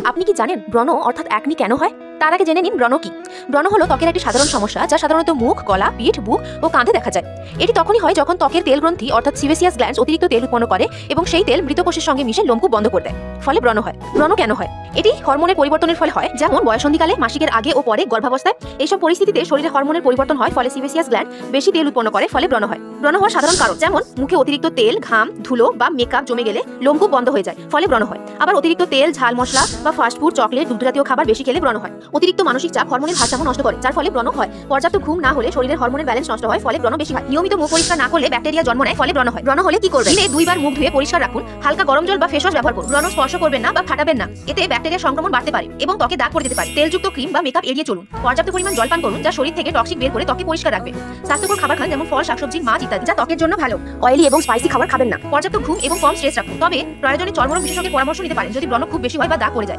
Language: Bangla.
আপনি কি জানেন ব্রণ অর্থাৎ অ্যাকনি কেন হয়? তার আগে জেনে নিন ব্রণ কি। ব্রণ হলো ত্বকের একটি সাধারণ সমস্যা যা সাধারণত মুখ, গলা, পিঠ, বুক ও কাঁধে দেখা যায়। এটি তখনই হয় যখন ত্বকের তেল গ্রন্থি অর্থাৎ সিবেসিয়াস গ্ল্যান্ডস অতিরিক্ত তেল উৎপন্ন করে এবং সেই তেল মৃত কোষের সঙ্গে মিশে লোমকূপ বন্ধ করে দেয়। ফলে ব্রণ হয়। ব্রণ কেন হয়? এটি হরমোনের পরিবর্তনের ফলে হয়, যেমন বয়সন্ধিকালে, মাসিকের আগে ও পরে, গর্ভাবস্থায়। এইসব পরিস্থিতিতে শরীরে হরমোনের পরিবর্তন হয়, ফলে সিবেসিয়াস গ্ল্যান্ড বেশি তেল উৎপন্ন করে, ফলে ব্রণ হয়। ব্রণ হওয়ার সাধারণ কারণ যেমন মুখে অতিরিক্ত তেল, ঘাম, ধুলো বা মেকআপ জমে গেলে লোমকূপ বন্ধ হয়ে যায়, ফলে ব্রণ হয়। আবার অতিরিক্ত তেল, ঝাল মশলা বা ফাস্টফুড, চকলেট, দুগ্ধজাতীয় খাবার বেশি খেলে ব্রণ হয়। অতিরিক্ত মানসিক চাপ হরমোনের ভারসাম্য নষ্ট করে, যার ফলে ব্রণ হয়। পর্যাপ্ত ঘুম না হলে শরীরের হরমোনের ব্যালেন্স নষ্ট হয়, ফলে ব্রণ বেশি হয়। নিয়মিত মুখ পরিষ্কার না করলে ব্যাকটেরিয়া জন্ম নেয়, ফলে ব্রণ হয়। ব্রণ হলে কি করবেন? দিনে 2 বার মুখ ধুয়ে পরিষ্কার রাখুন। হালকা গরম জল বা ফেস ওয়াশ ব্যবহার করুন। ব্রণ স্পর্শ করবেন না বা ফাটাবেন না, এতে ব্যাকটেরিয়া সংক্রমণ বাড়তে পারে এবং ত্বকে দাগ পড়ে যেতে পারে। তেলযুক্ত ক্রিম বা মেকআপ এড়িয়ে চলুন। পর্যাপ্ত পরিমাণ জল পান করুন, যা শরীর থেকে টক্সিক বের করে ত্বকে পরিষ্কার রাখবে। স্বাস্থ্যকর খাবার খান, যেমন ফল, শাকসবজি, মাছ ইত্যাদি, যা ত্বকের জন্য ভালো। অয়েলি এবং স্পাইসি খাবার খাবেন না। পর্যাপ্ত ঘুম এবং কম স্ট্রেস রাখুন। তবে প্রয়োজনে চর্মরোগ বিশেষজ্ঞের পরামর্শ নিতে পারেন যদি ব্রণ খুব বেশি হয় বা দাগ পড়ে যায়।